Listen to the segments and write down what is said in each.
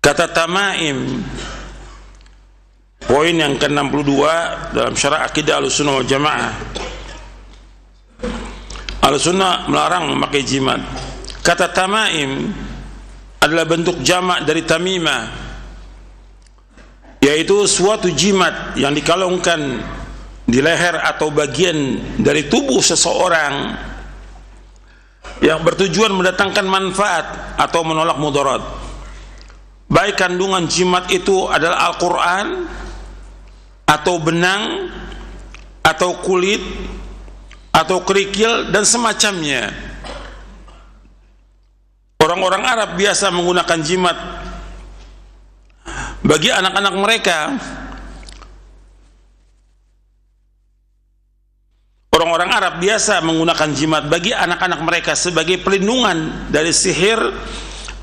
Kata Tamaim, poin yang ke-62 dalam syarah akidah Ahlussunnah wal Jamaah. Ahlussunnah melarang memakai jimat. Kata Tamaim adalah bentuk jamak dari tamimah, yaitu suatu jimat yang dikalungkan di leher atau bagian dari tubuh seseorang yang bertujuan mendatangkan manfaat atau menolak mudarat. Baik kandungan jimat itu adalah Al-Quran atau benang atau kulit atau kerikil dan semacamnya. Orang-orang Arab biasa menggunakan jimat bagi anak-anak mereka. Orang-orang Arab biasa menggunakan jimat bagi anak-anak mereka sebagai pelindungan dari sihir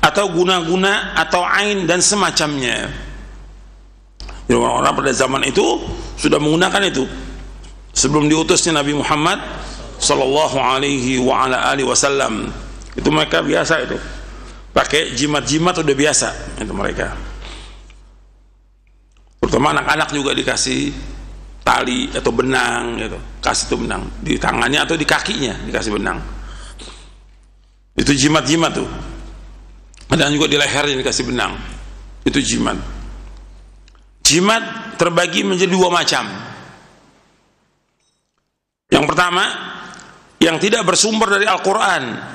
atau guna-guna atau ain dan semacamnya. Jadi orang-orang pada zaman itu sudah menggunakan itu sebelum diutusnya Nabi Muhammad sallallahu alaihi wa ala alihi wasallam. Itu mereka biasa itu pakai jimat-jimat, udah biasa itu mereka. Terutama anak-anak juga dikasih tali atau benang gitu, kasih itu benang di tangannya atau di kakinya dikasih benang. Itu jimat-jimat tuh. Ada juga di lehernya dikasih benang. Itu jimat. Jimat terbagi menjadi dua macam. Yang pertama, yang tidak bersumber dari Al-Quran.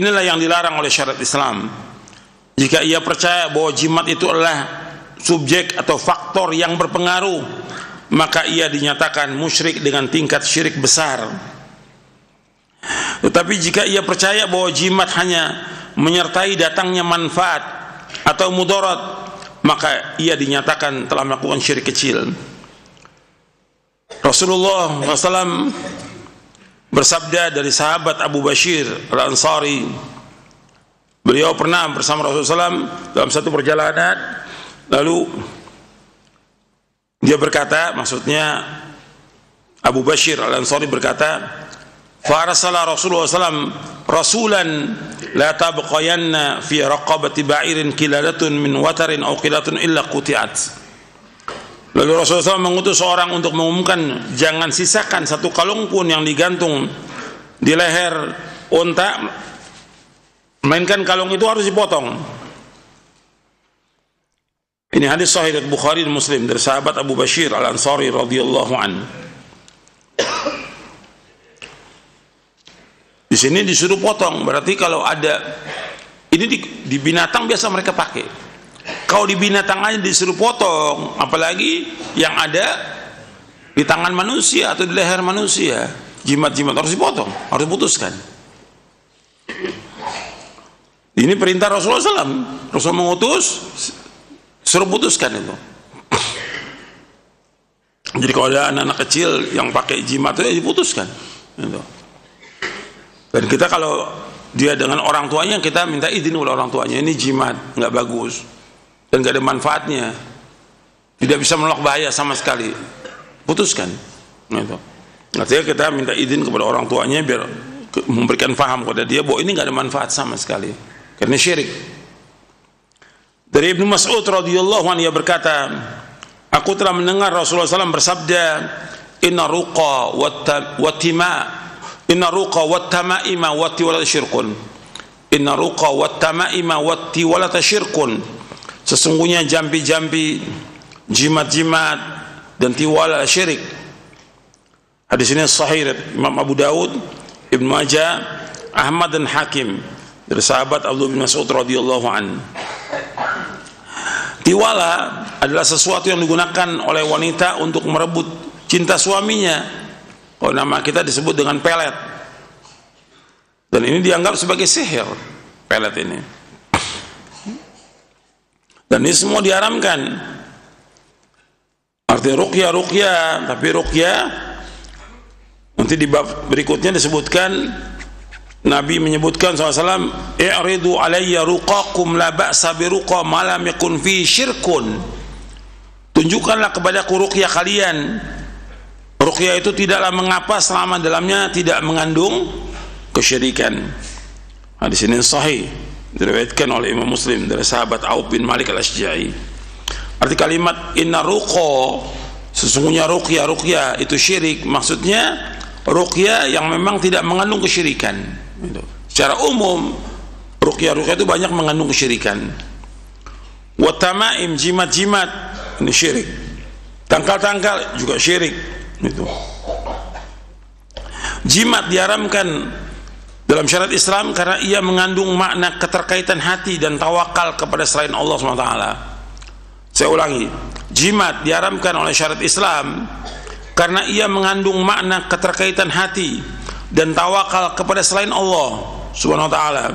Inilah yang dilarang oleh syariat Islam. Jika ia percaya bahwa jimat itu adalah subjek atau faktor yang berpengaruh, maka ia dinyatakan musyrik dengan tingkat syirik besar. Tetapi jika ia percaya bahwa jimat hanya menyertai datangnya manfaat atau mudarat, maka ia dinyatakan telah melakukan syirik kecil. Rasulullah SAW bersabda dari sahabat Abu Bashir Al-Ansari, beliau pernah bersama Rasulullah SAW dalam satu perjalanan, lalu dia berkata, maksudnya Abu Bashir Al-Ansari berkata, Farasala Rasulullah SAW rasulan la tabqayanna fi raqabati ba'irin kiladatun min watarin aw qilatun illa quti'at. Lalu Rasulullah SAW mengutus seorang untuk mengumumkan, jangan sisakan satu kalung pun yang digantung di leher unta, melainkan kalung itu harus dipotong. Ini hadis sahih dari Bukhari dan Muslim dari sahabat Abu Bashir Al-Ansari radhiyallahu anhu. Di sini disuruh potong, berarti kalau ada ini di binatang biasa mereka pakai. Kalau di binatang aja disuruh potong, apalagi yang ada di tangan manusia atau di leher manusia, jimat-jimat harus dipotong, harus diputuskan. Ini perintah Rasulullah SAW. Rasul mengutus, suruh putuskan itu. Jadi kalau ada anak-anak kecil yang pakai jimat itu diputuskan. Gitu. Dan kita kalau dia dengan orang tuanya, kita minta izin oleh orang tuanya, ini jimat, nggak bagus dan nggak ada manfaatnya, tidak bisa menolak bahaya sama sekali, putuskan. Gitu. Artinya kita minta izin kepada orang tuanya biar memberikan paham kepada dia bahwa ini nggak ada manfaat sama sekali, karena syirik. Dari Ibnu Mas'ud radhiyallahu anhu, ia berkata, aku telah mendengar Rasulullah SAW bersabda, inna ruqa Inna ruqa wat tamaima wat tiwalata syirkun. Inna ruqa wat tamaima wat tiwalata syirkun. Sesungguhnya jampi-jampi, jimat-jimat dan tiwala syirik. Hadis ini sahih Imam Abu Dawud, Ibnu Majah, Ahmad dan Hakim dari sahabat Abdullah bin Mas'ud radhiyallahu anhu. Tiwala adalah sesuatu yang digunakan oleh wanita untuk merebut cinta suaminya. Oh, nama kita disebut dengan pelet, dan ini dianggap sebagai sihir, pelet ini. Dan ini semua diharamkan. Artinya ruqyah, tapi ruqyah nanti di bab berikutnya disebutkan, Nabi menyebutkan SAW, i'ridu alayya ruqakum la ba'sa bi ruqa ma lam yakun fi syirkun. Tunjukkanlah kepadaku ruqyah kalian. Ruqyah itu tidaklah mengapa selama dalamnya tidak mengandung kesyirikan. Hadis ini sahih Diriwayatkan oleh Imam Muslim dari sahabat Auf bin Malik al-Asja'i. Arti kalimat inna ruqa, sesungguhnya ruqyah itu syirik, maksudnya ruqyah yang memang tidak mengandung kesyirikan. Secara umum ruqyah itu banyak mengandung kesyirikan. Wa tamaim, jimat-jimat, ini syirik. Tangkal-tangkal juga syirik. Itu. Jimat diharamkan dalam syariat Islam karena ia mengandung makna keterkaitan hati dan tawakal kepada selain Allah SWT. Saya ulangi, jimat diharamkan oleh syariat Islam karena ia mengandung makna keterkaitan hati dan tawakal kepada selain Allah Subhanahu wa taala,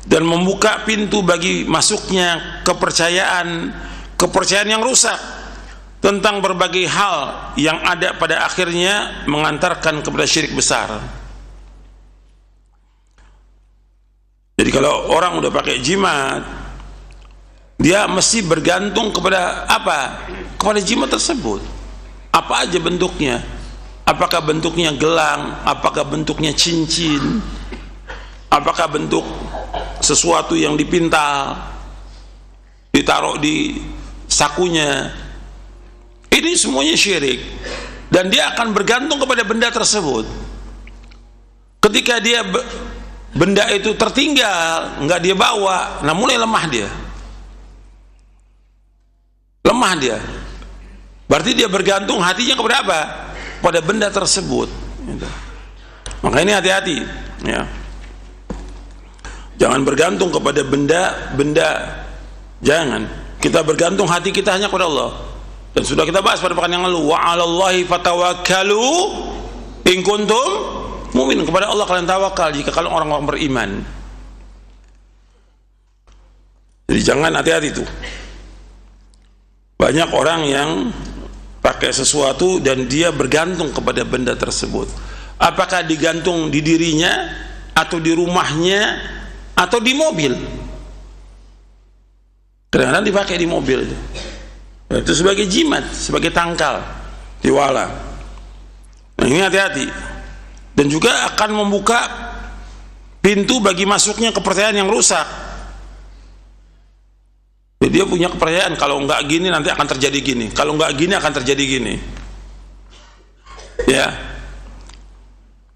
dan membuka pintu bagi masuknya kepercayaan yang rusak tentang berbagai hal yang ada pada akhirnya mengantarkan kepada syirik besar. Jadi kalau orang udah pakai jimat, dia mesti bergantung kepada apa? Kepada jimat tersebut. Apa aja bentuknya? Apakah bentuknya gelang? Apakah bentuknya cincin? Apakah bentuk sesuatu yang dipintal, ditaruh di sakunya? Ini semuanya syirik, dan dia akan bergantung kepada benda tersebut. Ketika dia benda itu tertinggal, nggak dia bawa, nah mulai lemah dia. Berarti dia bergantung hatinya kepada apa? Pada benda tersebut. Maka ini hati-hati, ya. Jangan bergantung kepada benda. Jangan. Kita bergantung hati kita hanya kepada Allah. Dan sudah kita bahas pada pekan yang lalu, wa 'alallahi fatawakkalu in kuntum mu'minin. Kepada Allah kalian tawakal jika kalian orang-orang beriman. Jadi jangan, hati-hati tuh. Banyak orang yang pakai sesuatu dan dia bergantung kepada benda tersebut. Apakah digantung di dirinya, atau di rumahnya, atau di mobil? Kadang-kadang dipakai di mobil itu sebagai jimat, sebagai tangkal, tiwala. Nah ini hati-hati, dan juga akan membuka pintu bagi masuknya kepercayaan yang rusak. Jadi dia punya kepercayaan, kalau nggak gini nanti akan terjadi gini, kalau nggak gini akan terjadi gini. Ya,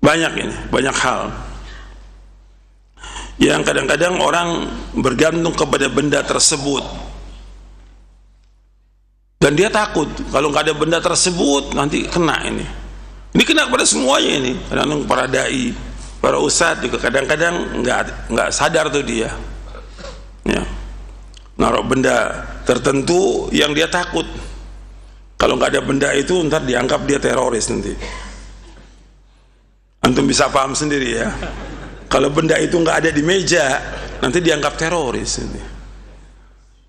banyak ini, banyak hal yang kadang-kadang orang bergantung kepada benda tersebut, dan dia takut kalau nggak ada benda tersebut nanti kena ini. Ini kena kepada semuanya ini. Kadang-kadang para dai, para ustadz juga kadang-kadang nggak sadar tuh dia. Ya. Naruh benda tertentu yang dia takut. Kalau nggak ada benda itu ntar dianggap dia teroris nanti. Antum bisa paham sendiri ya. Kalau benda itu nggak ada di meja, nanti dianggap teroris nanti.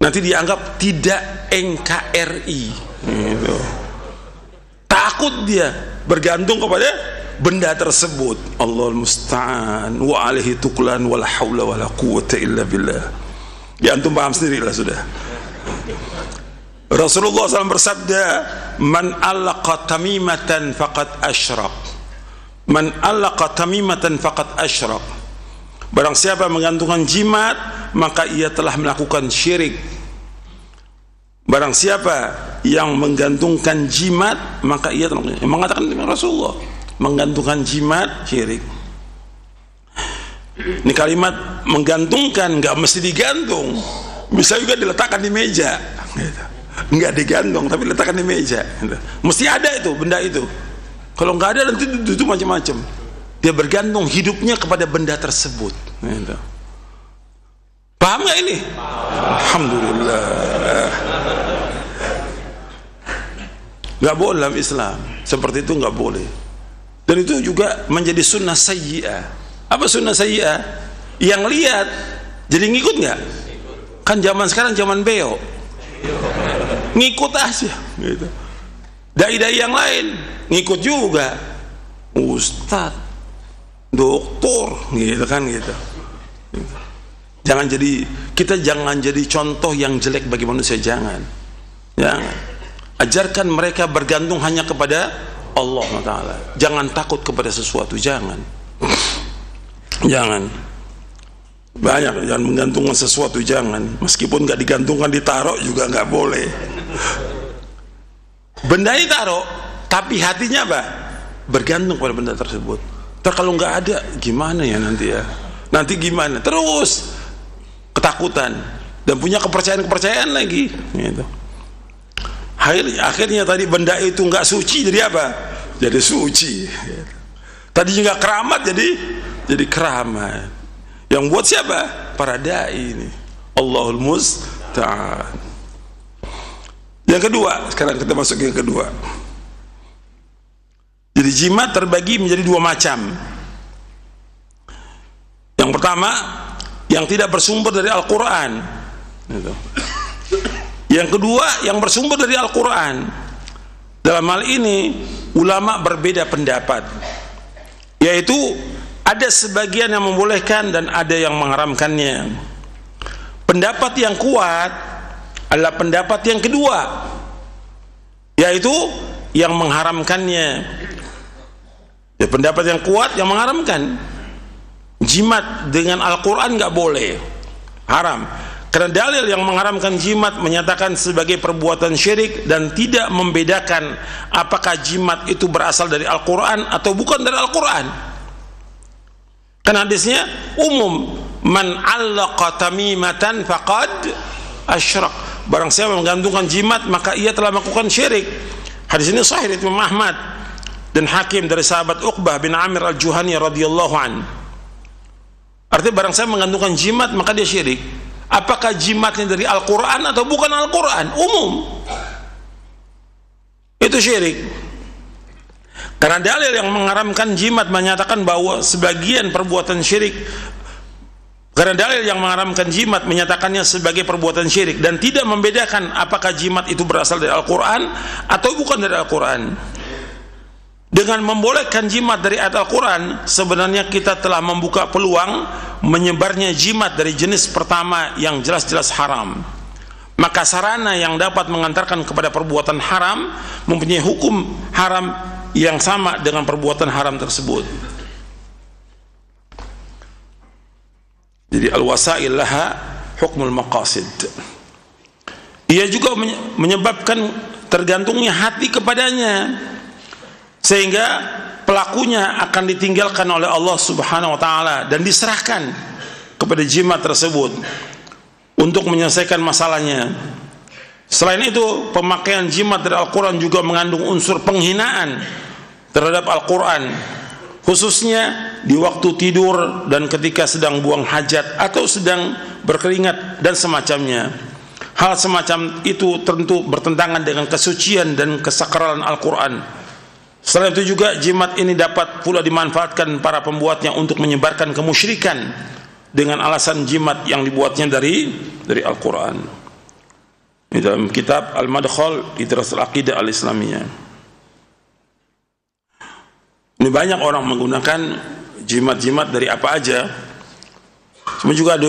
Nanti dianggap tidak NKRI. Gitu. Takut dia, bergantung kepada benda tersebut. Allahul musta'an wa alaihi tuklan wala haula wala quwwata illa billah. Ya antum paham sendiri lah sudah. Rasulullah SAW bersabda, man allaqa tamimatan faqad asyrak. Man allaqa tamimatan faqad asyrak. Barang siapa menggantungkan jimat, maka ia telah melakukan syirik. Barang siapa yang menggantungkan jimat, maka ia telah mengatakan Rasulullah, menggantungkan jimat syirik. Ini kalimat menggantungkan nggak mesti digantung, bisa juga diletakkan di meja, gitu. Nggak digantung tapi letakkan di meja, gitu. Mesti ada itu benda itu. Kalau nggak ada nanti itu macam-macam. Dia bergantung hidupnya kepada benda tersebut, gitu. Paham nggak ini? Alhamdulillah. Nggak boleh dalam Islam seperti itu, nggak boleh. Dan itu juga menjadi sunnah sayyi'ah. Apa sunnah sayyi'ah? Yang lihat jadi ngikut nggak? Kan zaman sekarang zaman beo, ngikut aja gitu. Dai-dai yang lain ngikut juga, ustadz, doktor gitu kan gitu. Kita jangan jadi contoh yang jelek bagi manusia, jangan. Ajarkan mereka bergantung hanya kepada Allah Ta'ala. Jangan takut kepada sesuatu, jangan. Banyak, jangan menggantungkan sesuatu, jangan. Meskipun nggak digantungkan, ditaruh juga nggak boleh. Benda ditaruh, tapi hatinya apa? Bergantung pada benda tersebut. Ntar kalau nggak ada, gimana ya nanti ya? Nanti gimana? Terus ketakutan dan punya kepercayaan lagi. Gitu. Akhirnya tadi benda itu nggak suci, jadi apa? Jadi suci. Tadi juga keramat, jadi keramat. Yang buat siapa? Para dai ini. Allahul musta'an. Yang kedua, sekarang kita masuk yang kedua. Jadi jimat terbagi menjadi dua macam. Yang pertama, yang tidak bersumber dari Al-Quran. Yang kedua, yang bersumber dari Al-Quran. Dalam hal ini, ulama berbeda pendapat, yaitu ada sebagian yang membolehkan dan ada yang mengharamkannya. Pendapat yang kuat adalah pendapat yang kedua, yaitu yang mengharamkannya. Ya, pendapat yang kuat yang mengharamkan. Jimat dengan Al-Quran nggak boleh, haram. Karena dalil yang mengharamkan jimat menyatakan sebagai perbuatan syirik dan tidak membedakan apakah jimat itu berasal dari Al-Quran atau bukan dari Al-Quran. Karena hadisnya umum, man 'allaqa tamimatan faqad asyrak. Barang siapa menggantungkan jimat maka ia telah melakukan syirik. Hadis ini sahih dari Imam Ahmad dan Hakim dari sahabat Uqbah bin Amir al-Juhani radhiyallahu an. Artinya barang siapa menggantungkan jimat maka dia syirik. Apakah jimatnya dari Al-Quran atau bukan Al-Quran? Umum. Itu syirik. Karena dalil yang mengharamkan jimat menyatakan bahwa sebagian perbuatan syirik. Karena dalil yang mengharamkan jimat menyatakannya sebagai perbuatan syirik dan tidak membedakan apakah jimat itu berasal dari Al-Quran atau bukan dari Al-Quran. Dengan membolehkan jimat dari ayat Al-Quran, sebenarnya kita telah membuka peluang menyebarnya jimat dari jenis pertama yang jelas-jelas haram. Maka sarana yang dapat mengantarkan kepada perbuatan haram mempunyai hukum haram yang sama dengan perbuatan haram tersebut. Jadi al-wasail laha hukmul maqasid. Ia juga menyebabkan tergantungnya hati kepadanya, sehingga pelakunya akan ditinggalkan oleh Allah Subhanahu wa taala dan diserahkan kepada jimat tersebut untuk menyelesaikan masalahnya. Selain itu, pemakaian jimat dari Al-Quran juga mengandung unsur penghinaan terhadap Al-Quran, khususnya di waktu tidur dan ketika sedang buang hajat atau sedang berkeringat dan semacamnya. Hal semacam itu tentu bertentangan dengan kesucian dan kesakralan Al-Quran. Selain itu juga jimat ini dapat pula dimanfaatkan para pembuatnya untuk menyebarkan kemusyrikan dengan alasan jimat yang dibuatnya dari Al-Quran. Di dalam kitab Al-Madkhal di Dirasatul Aqidah Al-Islamiyah. Ini banyak orang menggunakan jimat-jimat dari apa aja. Cuma juga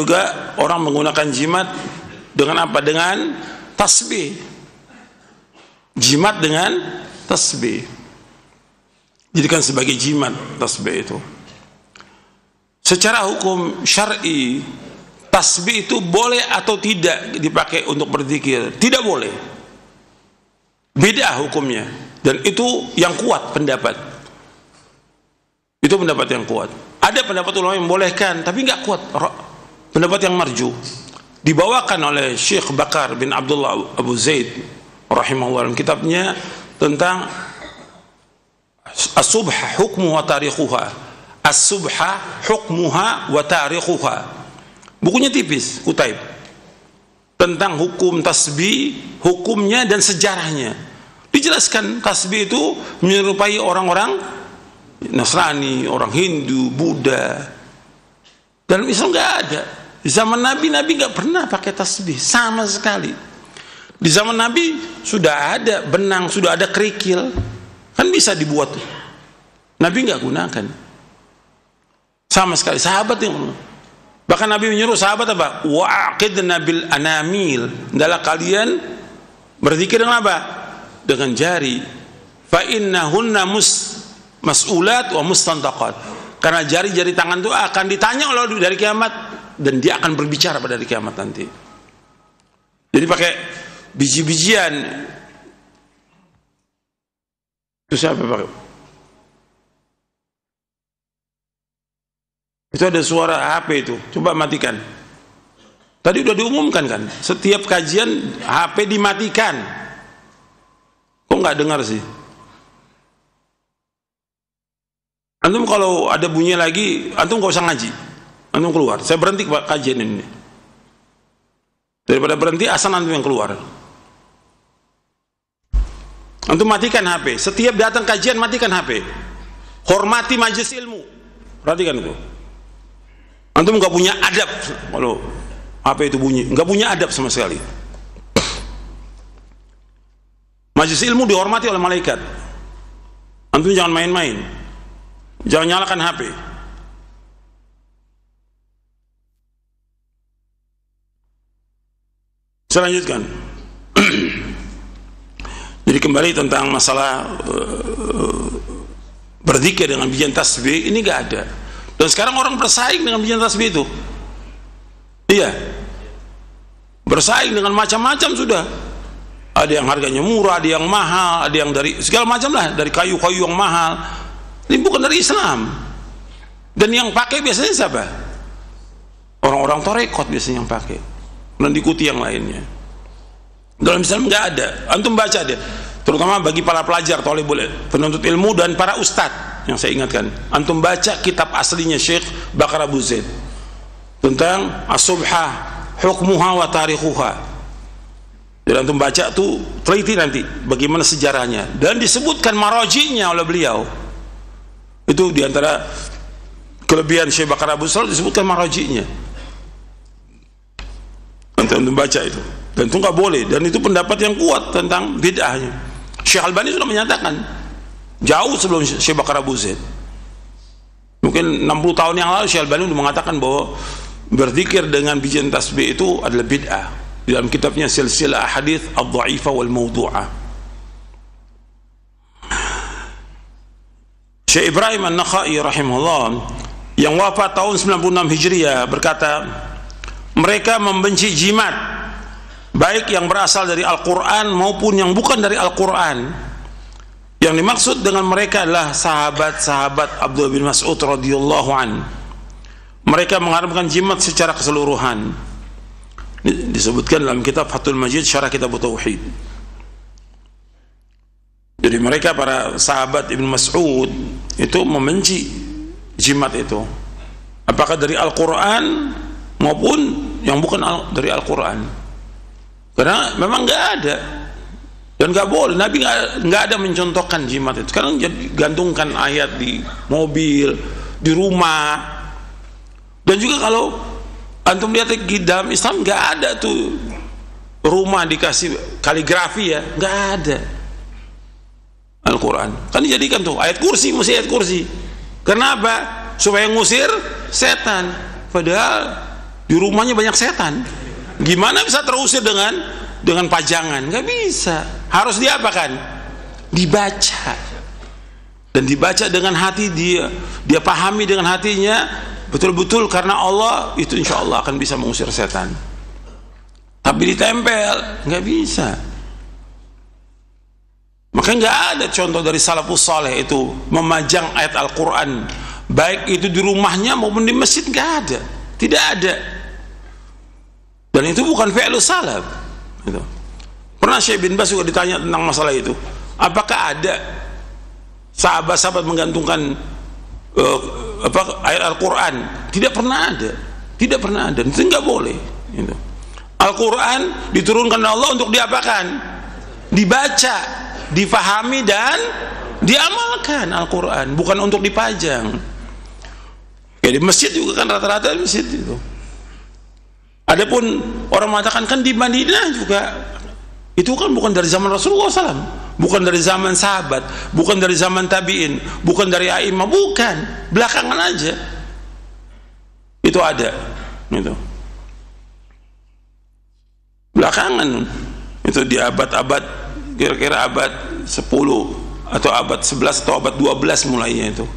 orang menggunakan jimat dengan apa? Dengan tasbih. Jimat dengan tasbih. Jadikan sebagai jimat tasbih itu. Secara hukum syar'i, tasbih itu boleh atau tidak dipakai untuk berzikir? Tidak boleh. Beda hukumnya. Dan itu yang kuat pendapat. Itu pendapat yang kuat. Ada pendapat ulama yang membolehkan, tapi nggak kuat. Pendapat yang marju. Dibawakan oleh Syekh Bakar bin Abdullah Abu Zaid rahimahullah dalam kitabnya tentang As-subha hukmuha tarikhuha. As-subha hukmuha wa tarikhuha. Bukunya tipis, Kutaib. Tentang hukum tasbih, hukumnya dan sejarahnya. Dijelaskan tasbih itu menyerupai orang-orang Nasrani, orang Hindu, Buddha. Dalam Islam nggak ada. Di zaman Nabi nggak pernah pakai tasbih sama sekali. Di zaman Nabi sudah ada benang, sudah ada kerikil. Kan bisa dibuat. Nabi nggak gunakan sama sekali. Sahabat yang bahkan Nabi menyuruh sahabat apa? Wa'aqidna bil anamil. Adalah kalian berzikir dengan apa? Dengan jari. Fa innahunna mas'ulat wa mustantaqat. Karena jari-jari tangan itu akan ditanya oleh dari kiamat dan dia akan berbicara pada hari kiamat nanti. Jadi pakai biji-bijian. Itu siapa pakai? Itu ada suara HP itu. Coba matikan. Tadi udah diumumkan kan, setiap kajian HP dimatikan. Kok nggak dengar sih? Antum kalau ada bunyi lagi, antum nggak usah ngaji, antum keluar. Saya berhenti kajian ini. Daripada berhenti, asal antum yang keluar. Antum matikan HP. Setiap datang kajian matikan HP. Hormati majelis ilmu. Perhatikan itu. Antum nggak punya adab kalau HP itu bunyi, nggak punya adab sama sekali. Majelis ilmu dihormati oleh malaikat. Antum jangan main-main, jangan nyalakan HP. Saya lanjutkan. Jadi kembali tentang masalah berzikir dengan bijian tasbih, ini nggak ada. Dan sekarang orang bersaing dengan bijian tasbih itu. Iya, bersaing dengan macam-macam sudah. Ada yang harganya murah, ada yang mahal, ada yang dari segala macam lah, dari kayu-kayu yang mahal. Ini bukan dari Islam. Dan yang pakai biasanya siapa? Orang-orang tarekat biasanya yang pakai, dan diikuti yang lainnya. Dalam Islam nggak ada. Antum baca deh, terutama bagi para pelajar, penuntut ilmu dan para ustadz yang saya ingatkan. Antum baca kitab aslinya Syekh Bakar Abu Zaid tentang as-subhah, hukmuha wa tarikhuha. Jadi antum baca tuh, teliti nanti bagaimana sejarahnya, dan disebutkan maraji'nya oleh beliau. Itu diantara kelebihan Syekh Bakar Abu Zaid, disebutkan maraji'nya. Antum baca itu, dan itu nggak boleh, dan itu pendapat yang kuat tentang bid'ahnya. Syekh Albani sudah menyatakan jauh sebelum Syekh Bakar Abu Zaid. Mungkin 60 tahun yang lalu Syekh Albani sudah mengatakan bahwa berzikir dengan bijian tasbih itu adalah bid'ah, di dalam kitabnya Silsilah Ahadits Ad-Dha'ifah wal Mawdu'ah. Syekh Ibrahim An-Nakhai rahimahullah yang wafat tahun 96 Hijriah berkata, mereka membenci jimat, baik yang berasal dari Al-Quran maupun yang bukan dari Al-Quran. Yang dimaksud dengan mereka adalah sahabat-sahabat Abdullah bin Mas'ud radhiyallahu an. Mereka mengharamkan jimat secara keseluruhan. Disebutkan dalam kitab Fathul Majid Syarah Kitab Tauhid. Jadi mereka para sahabat Ibn Mas'ud itu membenci jimat itu, apakah dari Al-Quran maupun yang bukan dari Al-Quran. Karena memang nggak ada, dan nggak boleh. Nabi nggak ada mencontohkan jimat itu. Sekarang gantungkan ayat di mobil, di rumah. Dan juga kalau antum lihat di dalam Islam nggak ada tuh rumah dikasih kaligrafi, ya nggak ada. Al-Quran kan dijadikan tuh ayat kursi, mesti ayat kursi. Kenapa? Supaya ngusir setan. Padahal di rumahnya banyak setan. Gimana bisa terusir dengan pajangan? Nggak bisa. Harus diapakan? Dibaca. Dan dibaca dengan hati dia pahami dengan hatinya betul-betul, karena Allah itu insya Allah akan bisa mengusir setan. Tapi ditempel nggak bisa. Makanya nggak ada contoh dari salafus saleh itu memajang ayat Al-Quran, baik itu di rumahnya maupun di masjid, nggak ada, tidak ada. Dan itu bukan fi'lus salaf. Gitu. Pernah Syekh bin Baz juga ditanya tentang masalah itu, apakah ada sahabat-sahabat menggantungkan ayat Al-Quran? Tidak pernah ada, tidak pernah ada. Itu nggak boleh. Gitu. Al-Quran diturunkan oleh Allah untuk diapakan? Dibaca, difahami dan diamalkan. Al-Quran bukan untuk dipajang. Ya, di masjid juga kan rata-rata di masjid itu. Adapun orang mengatakan kan di Madinah juga, itu kan bukan dari zaman Rasulullah SAW, bukan dari zaman sahabat, bukan dari zaman tabi'in, bukan dari a'imah, bukan, belakangan aja itu ada, gitu. Belakangan itu di abad-abad, kira-kira abad 10 atau abad 11 atau abad 12 mulainya itu.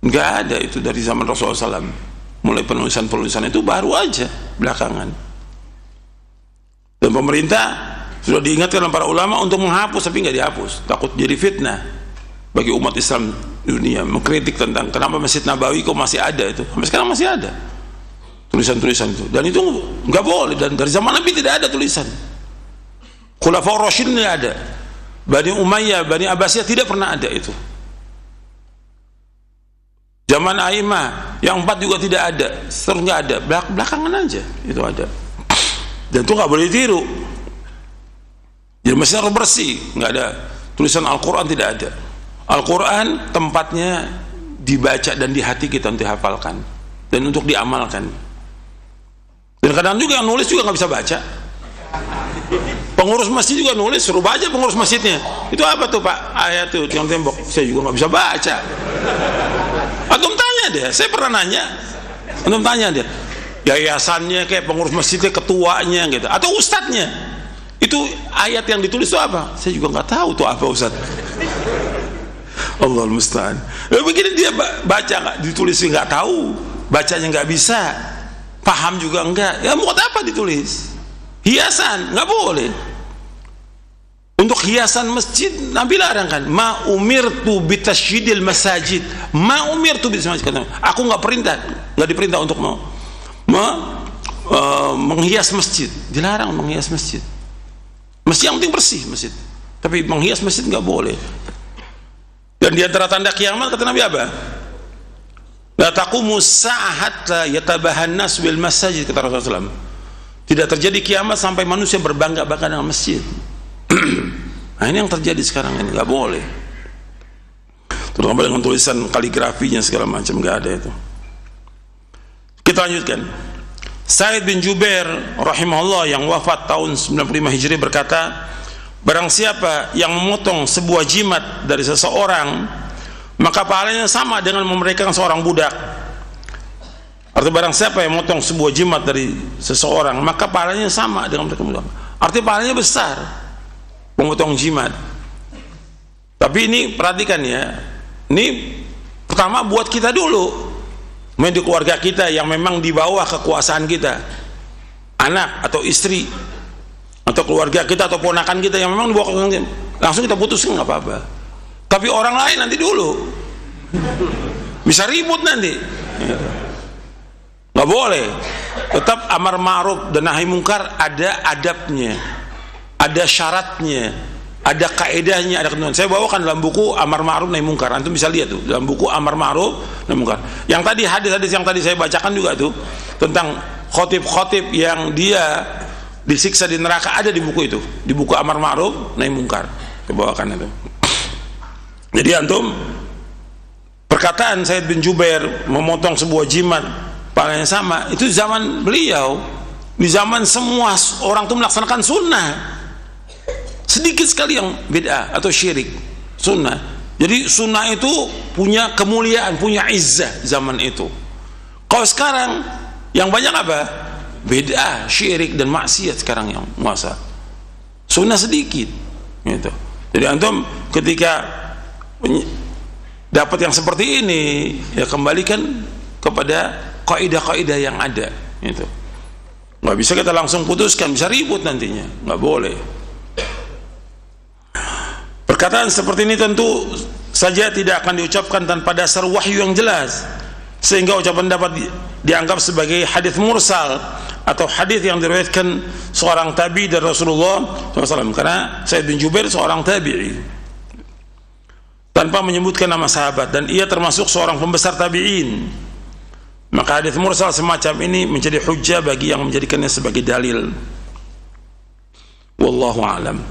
Nggak ada itu dari zaman Rasulullah SAW. Mulai penulisan-penulisan itu baru aja belakangan. Dan pemerintah sudah diingatkan para ulama untuk menghapus, tapi nggak dihapus, takut jadi fitnah bagi umat Islam dunia. Mengkritik tentang kenapa Masjid Nabawi kok masih ada, itu sampai sekarang masih ada tulisan-tulisan itu, dan itu nggak boleh. Dan dari zaman Nabi tidak ada tulisan. Khulafaur Rasyidin tidak ada, Bani Umayyah, Bani Abbasiyah tidak pernah ada itu. Zaman A'immah yang 4 juga tidak ada, seterusnya nggak ada, belakangan aja itu ada. Dan itu nggak boleh ditiru. Jadi masjid harus bersih, nggak ada tulisan Al-Quran, tidak ada. Al-Quran tempatnya dibaca dan di hati kita untuk dihafalkan dan untuk diamalkan. Dan kadang juga yang nulis juga nggak bisa baca. Pengurus masjid juga nulis, suruh baca pengurus masjidnya. Itu apa tuh Pak? Ayat tuh yang tembok. Saya juga nggak bisa baca. Antum tanya dia, saya pernah nanya. Antum tanya dia, yayasannya kayak pengurus masjidnya, ketuanya gitu, atau ustadznya. Itu ayat yang ditulis itu apa? Saya juga nggak tahu tuh apa ustadz. Allahul musta'an. Begini dia baca nggak ditulis, nggak tahu, bacanya nggak bisa, paham juga enggak. Ya mau apa ditulis? Hiasan nggak boleh. Untuk hiasan masjid Nabi larang kan, ma umirtu bitasydidil masajid, ma umirtu bitasydidil masajid. Aku nggak diperintah untuk menghias masjid. Dilarang menghias masjid. Masjid yang penting bersih masjid, tapi menghias masjid nggak boleh. Dan di antara tanda kiamat kata Nabi apa? La taqumu sa'ah hatta yatabahan nas bil masajid, kata Rasulullah SAW. Tidak terjadi kiamat sampai manusia berbangga-bangga dengan masjid. Nah ini yang terjadi sekarang ini, nggak boleh. Terutama dengan tulisan kaligrafinya segala macam, nggak ada itu. Kita lanjutkan. Sa'id bin Jubair rahimahullah yang wafat tahun 95 Hijri berkata, barang siapa yang memotong sebuah jimat dari seseorang, maka pahalanya sama dengan memerdekakan seorang budak. Artinya barang siapa yang memotong sebuah jimat dari seseorang, maka pahalanya sama dengan memerdekakan budak. Artinya pahalanya besar memotong jimat. Tapi ini perhatikan ya, ini pertama buat kita dulu, di keluarga kita yang memang di bawah kekuasaan kita, anak atau istri atau keluarga kita atau ponakan kita yang memang di bawah kekuasaan kita, langsung kita putuskan nggak apa-apa. Tapi orang lain nanti dulu bisa ribut nanti, nggak boleh. Tetap amar ma'ruf dan nahi mungkar ada adabnya, ada syaratnya, ada kaedahnya, ada ketentuan. Saya bawakan dalam buku Amar Ma'ruf Nahi Mungkar. Antum bisa lihat tuh dalam buku Amar Ma'ruf Nahi Mungkar. Yang tadi hadis-hadis yang tadi saya bacakan juga tuh tentang khotib-khotib yang dia disiksa di neraka ada di buku itu, di buku Amar Ma'ruf Nahi Mungkar. Saya bawakan itu. Jadi antum, perkataan Sa'id bin Jubair memotong sebuah jimat pahalanya sama, itu zaman beliau. Di zaman semua orang tuh melaksanakan sunnah, sedikit sekali yang bid'ah atau syirik. Sunnah. Jadi sunnah itu punya kemuliaan, punya izzah zaman itu. Kalau sekarang yang banyak apa? Bid'ah, syirik dan maksiat sekarang yang menguasai. Sunnah sedikit gitu. Jadi antum ketika dapat yang seperti ini, ya kembalikan kepada kaidah-kaidah yang ada gitu. Nggak bisa kita langsung putuskan, bisa ribut nantinya, nggak boleh. Perkataan seperti ini tentu saja tidak akan diucapkan tanpa dasar wahyu yang jelas, sehingga ucapan dapat dianggap sebagai hadis mursal atau hadis yang diriwayatkan seorang tabi dari Rasulullah SAW, karena Sa'id bin Jubair seorang tabi'i tanpa menyebutkan nama sahabat, dan ia termasuk seorang pembesar tabi'in. Maka hadis mursal semacam ini menjadi hujjah bagi yang menjadikannya sebagai dalil. Wallahu a'lam.